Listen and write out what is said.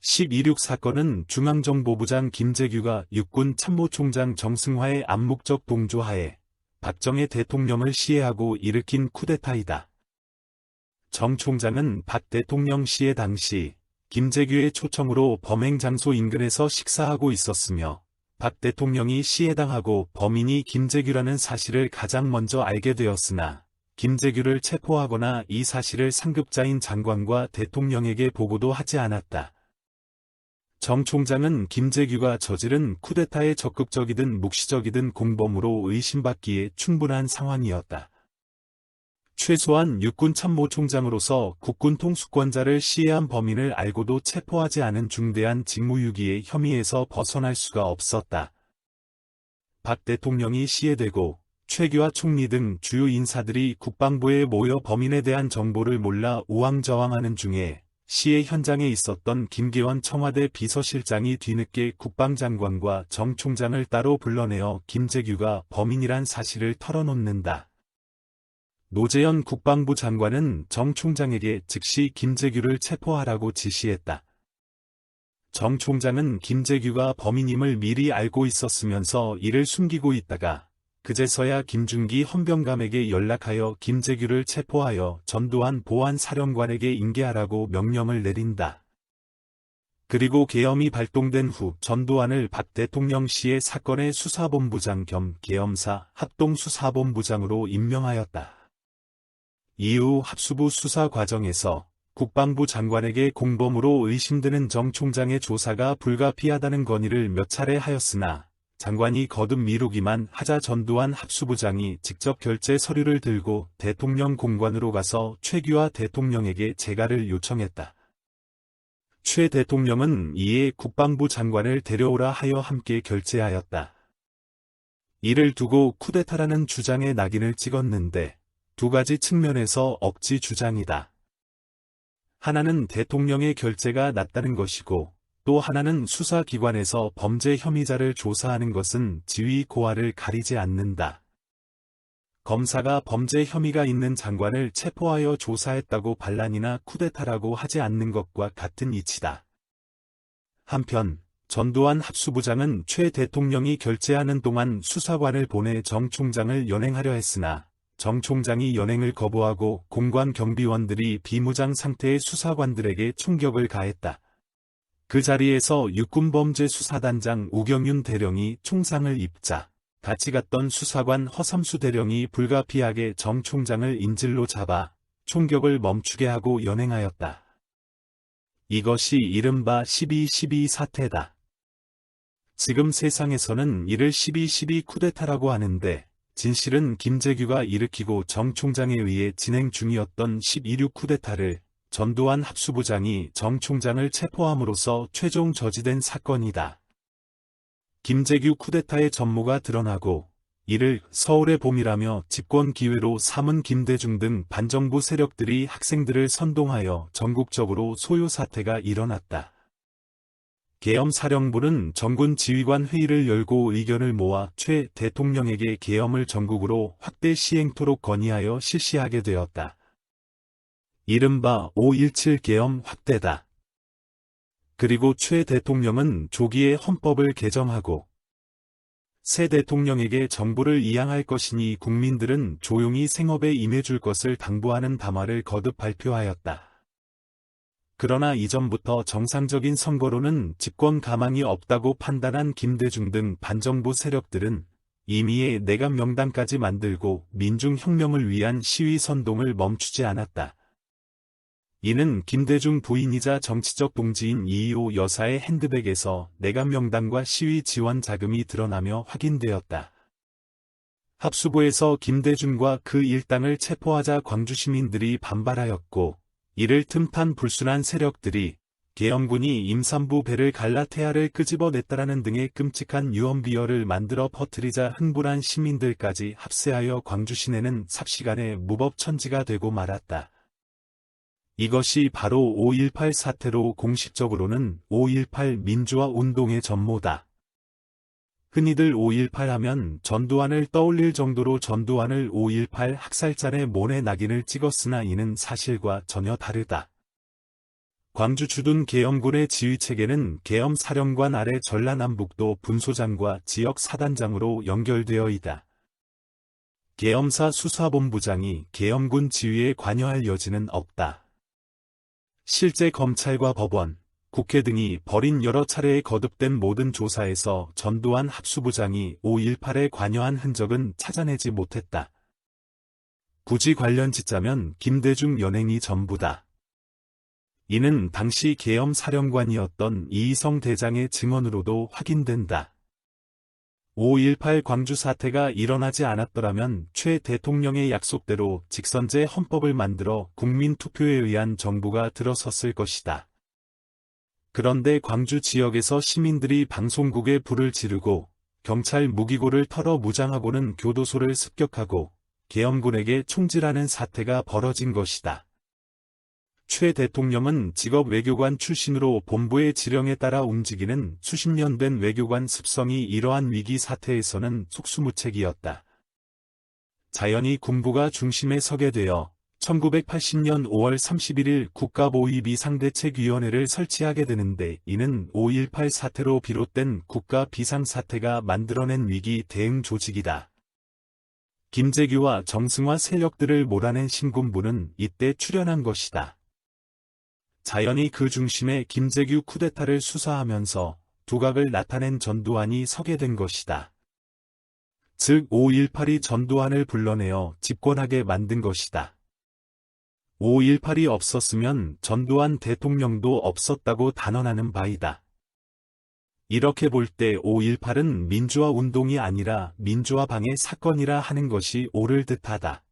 12.6 사건은 중앙정보부장 김재규가 육군 참모총장 정승화의 암묵적 동조하에 박정희 대통령을 시해하고 일으킨 쿠데타이다. 정 총장은 박 대통령 시해 당시 김재규의 초청으로 범행 장소 인근에서 식사하고 있었으며 박 대통령이 시해당하고 범인이 김재규라는 사실을 가장 먼저 알게 되었으나 김재규를 체포하거나 이 사실을 상급자인 장관과 대통령에게 보고도 하지 않았다. 정 총장은 김재규가 저지른 쿠데타에 적극적이든 묵시적이든 공범으로 의심받기에 충분한 상황이었다. 최소한 육군 참모총장으로서 국군 통수권자를 시해한 범인을 알고도 체포하지 않은 중대한 직무유기의 혐의에서 벗어날 수가 없었다. 박 대통령이 시해되고 최규하 총리 등 주요 인사들이 국방부에 모여 범인에 대한 정보를 몰라 우왕좌왕하는 중에 시해 현장에 있었던 김계원 청와대 비서실장이 뒤늦게 국방장관과 정 총장을 따로 불러내어 김재규가 범인이란 사실을 털어놓는다. 노재현 국방부 장관은 정 총장에게 즉시 김재규를 체포하라고 지시했다. 정 총장은 김재규가 범인임을 미리 알고 있었으면서 이를 숨기고 있다가 그제서야 김준기 헌병감에게 연락하여 김재규를 체포하여 전두환 보안사령관에게 인계하라고 명령을 내린다. 그리고 계엄이 발동된 후 전두환을 박 대통령 시해 사건의 수사본부장 겸 계엄사 합동수사본부장으로 임명하였다. 이후 합수부 수사 과정에서 국방부 장관에게 공범으로 의심되는 정 총장의 조사가 불가피하다는 건의를 몇 차례 하였으나 장관이 거듭 미루기만 하자 전두환 합수부장이 직접 결재 서류를 들고 대통령 공관으로 가서 최규하 대통령에게 재가를 요청했다. 최 대통령은 이에 국방부 장관을 데려오라 하여 함께 결재하였다. 이를 두고 쿠데타라는 주장에 낙인을 찍었는데 두 가지 측면에서 억지 주장이다. 하나는 대통령의 결재가 낫다는 것이고 또 하나는 수사기관에서 범죄 혐의자를 조사하는 것은 지위 고하를 가리지 않는다. 검사가 범죄 혐의가 있는 장관을 체포하여 조사했다고 반란이나 쿠데타라고 하지 않는 것과 같은 이치다. 한편 전두환 합수부장은 최 대통령이 결재하는 동안 수사관을 보내 정 총장을 연행하려 했으나 정 총장이 연행을 거부하고 공관 경비원들이 비무장 상태의 수사관들에게 총격을 가했다. 그 자리에서 육군범죄수사단장 우경윤 대령이 총상을 입자 같이 갔던 수사관 허삼수 대령이 불가피하게 정 총장을 인질로 잡아 총격을 멈추게 하고 연행하였다. 이것이 이른바 12.12 사태다. 지금 세상에서는 이를 12.12 쿠데타라고 하는데 진실은 김재규가 일으키고 정 총장에 의해 진행 중이었던 12.6 쿠데타를 전두환 합수부장이 정 총장을 체포함으로써 최종 저지된 사건이다. 김재규 쿠데타의 전모가 드러나고 이를 서울의 봄이라며 집권 기회로 삼은 김대중 등 반정부 세력들이 학생들을 선동하여 전국적으로 소요 사태가 일어났다. 계엄사령부는 전군 지휘관 회의를 열고 의견을 모아 최 대통령에게 계엄을 전국으로 확대 시행토록 건의하여 실시하게 되었다. 이른바 5.17 계엄 확대다. 그리고 최 대통령은 조기에 헌법을 개정하고 새 대통령에게 정부를 이양할 것이니 국민들은 조용히 생업에 임해줄 것을 당부하는 담화를 거듭 발표하였다. 그러나 이전부터 정상적인 선거로는 집권 가망이 없다고 판단한 김대중 등 반정부 세력들은 임의의 내각 명단까지 만들고 민중혁명을 위한 시위 선동을 멈추지 않았다. 이는 김대중 부인이자 정치적 동지인 이희호 여사의 핸드백에서 내각 명단과 시위 지원 자금이 드러나며 확인되었다. 합수부에서 김대중과 그 일당을 체포하자 광주 시민들이 반발하였고 이를 틈탄 불순한 세력들이 계엄군이 임산부 배를 갈라테아를 끄집어냈다라는 등의 끔찍한 유언비어를 만들어 퍼뜨리자 흥분한 시민들까지 합세하여 광주 시내는 삽시간에 무법천지가 되고 말았다. 이것이 바로 5.18 사태로 공식적으로는 5.18 민주화 운동의 전모다. 흔히들 5.18 하면 전두환을 떠올릴 정도로 전두환을 5.18 학살잔의 모내 낙인을 찍었으나 이는 사실과 전혀 다르다. 광주 주둔 계엄군의 지휘체계는 계엄 사령관 아래 전라남북도 분소장과 지역 사단장으로 연결되어 있다. 계엄사 수사본부장이 계엄군 지휘에 관여할 여지는 없다. 실제 검찰과 법원, 국회 등이 벌인 여러 차례에 거듭된 모든 조사에서 전두환 합수부장이 5.18에 관여한 흔적은 찾아내지 못했다. 굳이 관련 짓자면 김대중 연행이 전부다. 이는 당시 계엄 사령관이었던 이희성 대장의 증언으로도 확인된다. 5.18 광주 사태가 일어나지 않았더라면 최 대통령의 약속대로 직선제 헌법을 만들어 국민투표에 의한 정부가 들어섰을 것이다. 그런데 광주 지역에서 시민들이 방송국에 불을 지르고 경찰 무기고를 털어 무장하고는 교도소를 습격하고 계엄군에게 총질하는 사태가 벌어진 것이다. 최 대통령은 직업 외교관 출신으로 본부의 지령에 따라 움직이는 수십 년 된 외교관 습성이 이러한 위기 사태에서는 속수무책이었다. 자연히 군부가 중심에 서게 되어 1980년 5월 31일 국가보위비상대책위원회를 설치하게 되는데 이는 5.18 사태로 비롯된 국가비상사태가 만들어낸 위기 대응 조직이다. 김재규와 정승화 세력들을 몰아낸 신군부는 이때 출현한 것이다. 자연히 그 중심에 김재규 쿠데타를 수사하면서 두각을 나타낸 전두환이 서게 된 것이다. 즉 5.18이 전두환을 불러내어 집권하게 만든 것이다. 5.18이 없었으면 전두환 대통령도 없었다고 단언하는 바이다. 이렇게 볼 때 5.18은 민주화 운동이 아니라 민주화 방해 사건이라 하는 것이 옳을 듯하다.